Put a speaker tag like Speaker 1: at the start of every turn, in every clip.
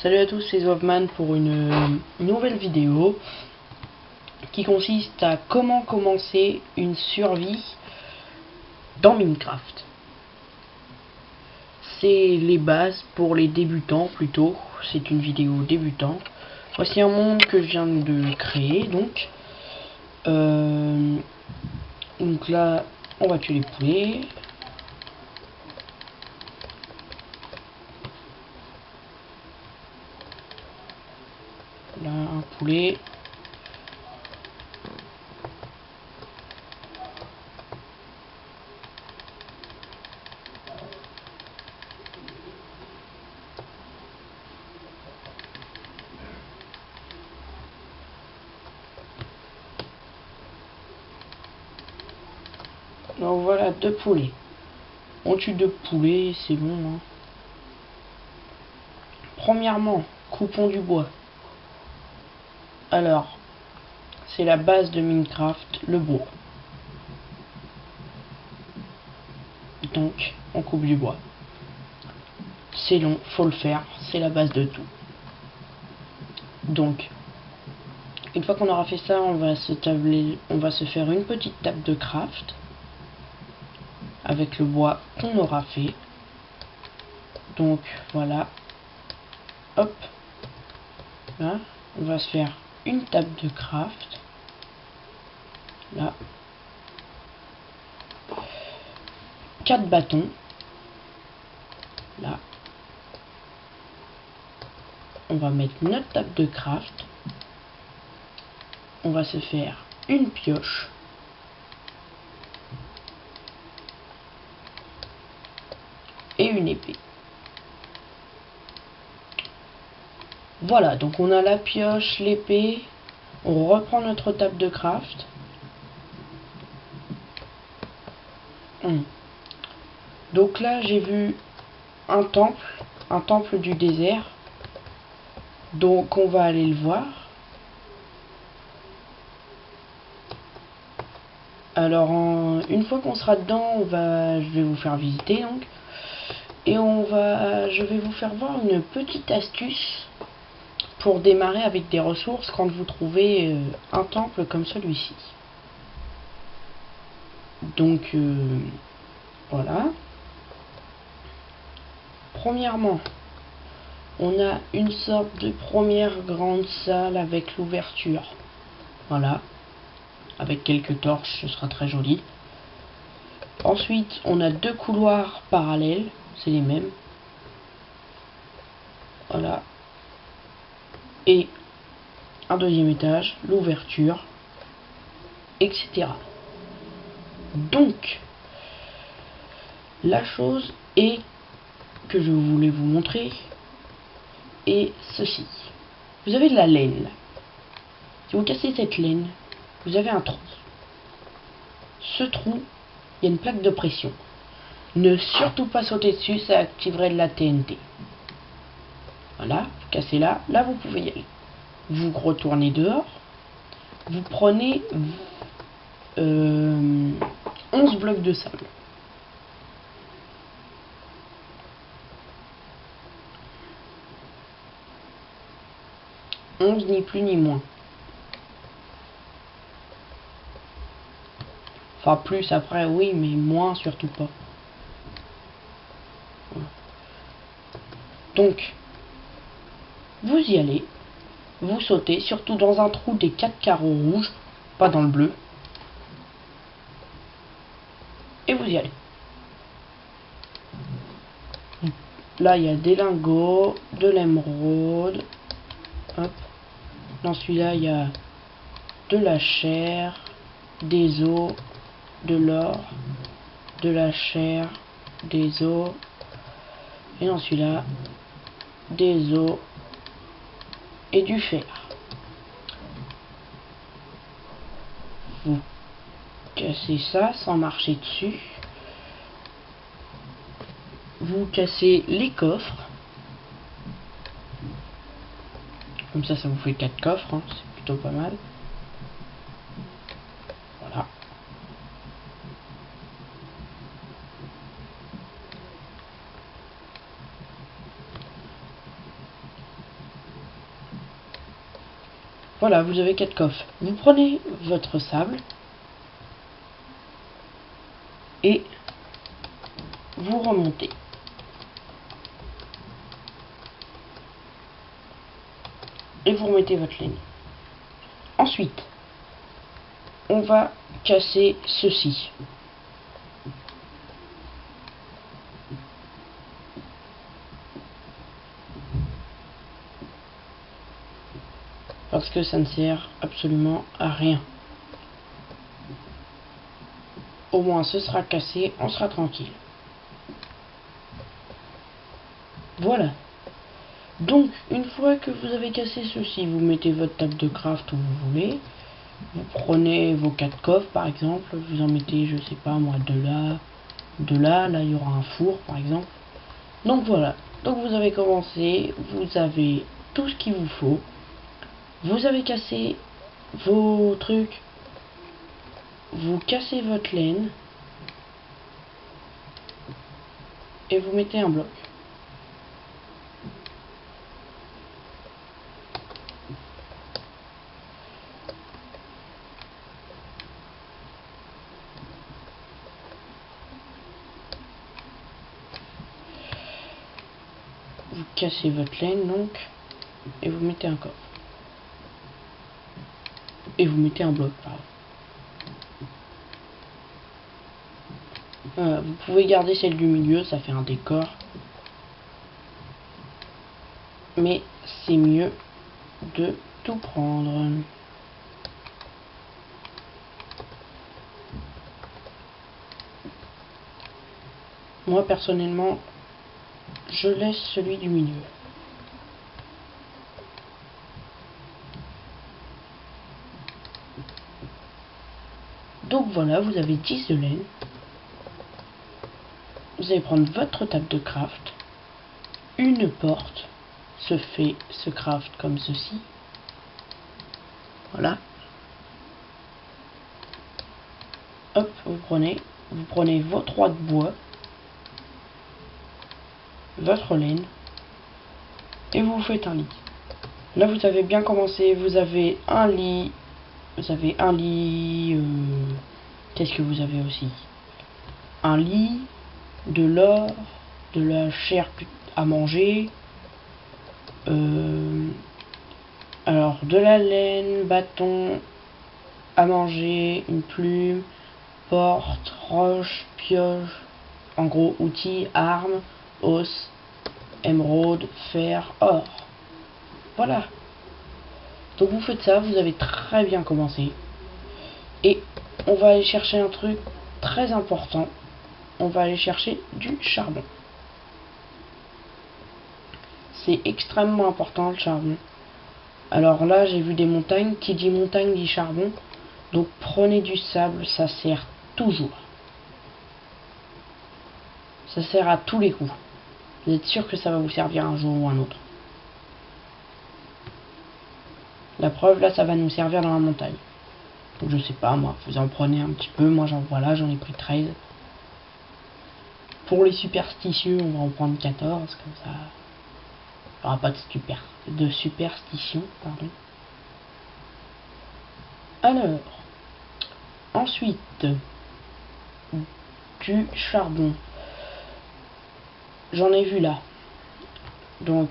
Speaker 1: Salut à tous, c'est Zovman pour une nouvelle vidéo qui consiste à comment commencer une survie dans Minecraft. C'est les bases pour les débutants plutôt, c'est une vidéo débutant. Voici un monde que je viens de créer donc. Donc là, on va tuer les poulets. Là, un poulet. Donc voilà, 2 poulets. On tue 2 poulets, c'est bon. Hein. Premièrement, coupons du bois. Alors, c'est la base de Minecraft, le bois. Donc, on coupe du bois. C'est long, faut le faire, c'est la base de tout. Donc, une fois qu'on aura fait ça, on va se faire une petite table de craft avec le bois qu'on aura fait. Donc voilà, hop, là, on va se faire une table de craft. Là, 4 bâtons. Là, on va mettre notre table de craft. On va se faire une pioche. Et une épée. Voilà, donc on a la pioche, l'épée. On reprend notre table de craft. Donc là, j'ai vu un temple du désert. Donc on va aller le voir. Alors une fois qu'on sera dedans, je vais vous faire visiter donc. Et je vais vous faire voir une petite astuce pour démarrer avec des ressources quand vous trouvez un temple comme celui-ci. Donc voilà. Premièrement, on a une sorte de première grande salle avec l'ouverture. Voilà. Avec quelques torches, ce sera très joli. Ensuite, on a 2 couloirs parallèles, c'est les mêmes. Voilà. Et un deuxième étage, l'ouverture, etc. Donc, la chose est que je voulais vous montrer est ceci. Vous avez de la laine. Si vous cassez cette laine, vous avez un trou. Ce trou, il y a une plaque de pression. Ne surtout pas sauter dessus, ça activerait de la TNT. Voilà, vous cassez là, là vous pouvez y aller. Vous retournez dehors, vous prenez 11 blocs de sable. Ni plus ni moins. Enfin plus après oui, mais moins surtout pas. Voilà. Donc, vous y allez, vous sautez, surtout dans un trou des 4 carreaux rouges, pas dans le bleu. Et vous y allez. Là, il y a des lingots, de l'émeraude. Hop. Dans celui-là, il y a de la chair, des os, de l'or, de la chair, des os. Et dans celui-là, des os et du fer. Vous cassez ça sans marcher dessus. Vous cassez les coffres. Comme ça vous fait 4 coffres, hein, c'est plutôt pas mal. Voilà. Voilà, vous avez 4 coffres. Vous prenez votre sable et vous remontez. Et vous remettez votre laine. Ensuite, on va casser ceci. Parce que ça ne sert absolument à rien. Au moins ce sera cassé, on sera tranquille. Voilà. Donc, une fois que vous avez cassé ceci, vous mettez votre table de craft où vous voulez. Vous prenez vos 4 coffres par exemple, vous en mettez, je sais pas moi, là il y aura un four par exemple. Donc voilà, donc vous avez commencé, vous avez tout ce qu'il vous faut. Vous avez cassé vos trucs, vous cassez votre laine et vous mettez un bloc. Vous cassez votre laine donc et vous mettez un coffre. Et vous mettez un bloc, pardon. Vous pouvez garder celle du milieu, ça fait un décor. Mais c'est mieux de tout prendre. Moi personnellement, je laisse celui du milieu. Donc voilà, vous avez 10 de laine. Vous allez prendre votre table de craft. Une porte se craft comme ceci. Voilà. Hop, vous prenez vos 3 de bois, votre laine, et vous faites un lit. Là, vous avez bien commencé, vous avez un lit, qu'est-ce que vous avez aussi? Un lit, de l'or, de la chair à manger, alors de la laine, bâton à manger, une plume, porte, roche, pioche, en gros outils, armes, os, émeraude, fer, or. Voilà. Donc vous faites ça, vous avez très bien commencé. Et on va aller chercher un truc très important. On va aller chercher du charbon. C'est extrêmement important le charbon. Alors là, j'ai vu des montagnes. Qui dit montagne dit charbon. Donc prenez du sable, ça sert toujours. Ça sert à tous les coups. Vous êtes sûr que ça va vous servir un jour ou un autre. La preuve, là, ça va nous servir dans la montagne. Donc je sais pas, moi, vous en prenez un petit peu. Moi, j'en ai pris 13. Pour les superstitieux, on va en prendre 14, comme ça. Il n'y aura pas de superstition, pardon. Alors, ensuite, du charbon. J'en ai vu là. Donc,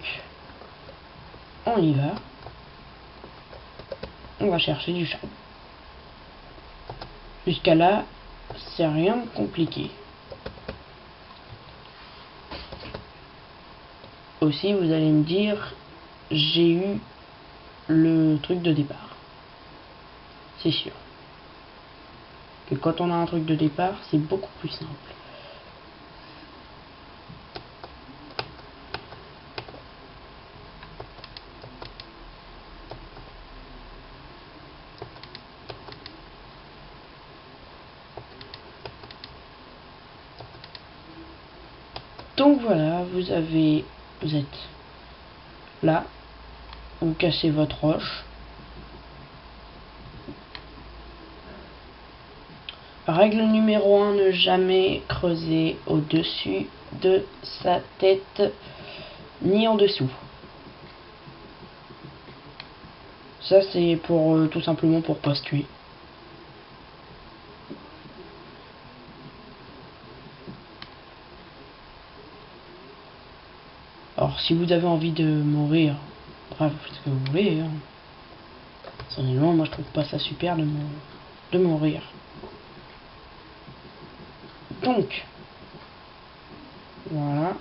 Speaker 1: on y va. On va chercher du charbon. Jusqu'à là, c'est rien de compliqué. Aussi, vous allez me dire, j'ai eu le truc de départ. C'est sûr. Que quand on a un truc de départ, c'est beaucoup plus simple. Donc voilà, vous êtes là, vous cassez votre roche. Règle numéro 1, ne jamais creuser au-dessus de sa tête, ni en dessous. Ça c'est pour tout simplement pour pas se tuer. Alors si vous avez envie de mourir, bref, vous faites ce que vous voulez. Hein. Personnellement, moi je trouve pas ça super de mourir. Donc, voilà.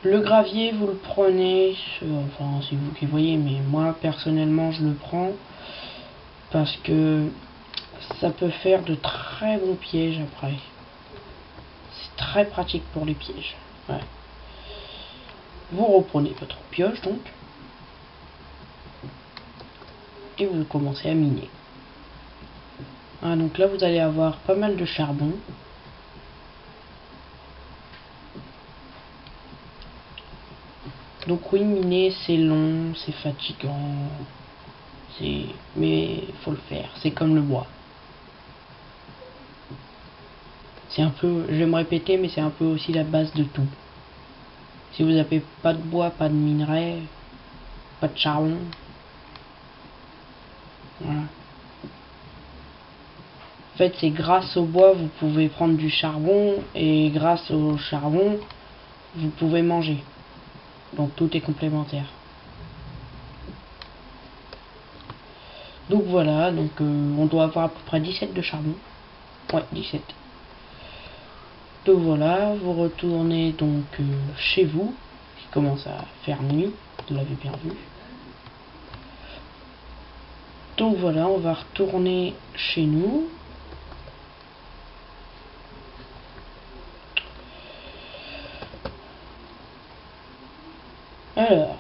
Speaker 1: Le gravier, vous le prenez, enfin c'est vous qui voyez, mais moi personnellement je le prends parce que ça peut faire de très bons pièges après. C'est très pratique pour les pièges. Ouais. Vous reprenez votre pioche donc et vous commencez à miner. Ah, donc là vous allez avoir pas mal de charbon. Donc oui, miner c'est long, c'est fatigant, mais faut le faire, c'est comme le bois. C'est un peu, je vais me répéter, mais c'est un peu aussi la base de tout. Si vous n'avez pas de bois, pas de minerai, pas de charbon, voilà. En fait, c'est grâce au bois, vous pouvez prendre du charbon, et grâce au charbon, vous pouvez manger. Donc tout est complémentaire. Donc voilà, donc on doit avoir à peu près 17 de charbon. Ouais, 17. Donc voilà, vous retournez donc chez vous, qui commence à faire nuit, vous l'avez bien vu. Donc voilà, on va retourner chez nous. Alors,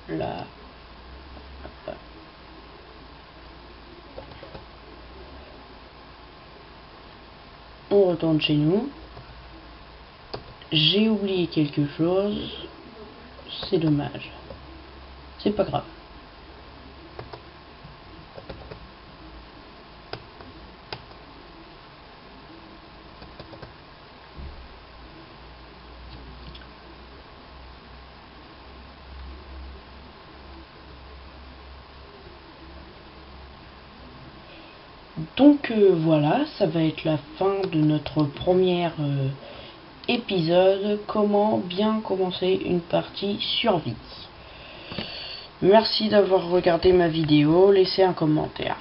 Speaker 1: là, on retourne chez nous. J'ai oublié quelque chose, c'est dommage. C'est pas grave. Donc voilà, ça va être la fin de notre premier épisode, comment bien commencer une partie survie. Merci d'avoir regardé ma vidéo, laissez un commentaire.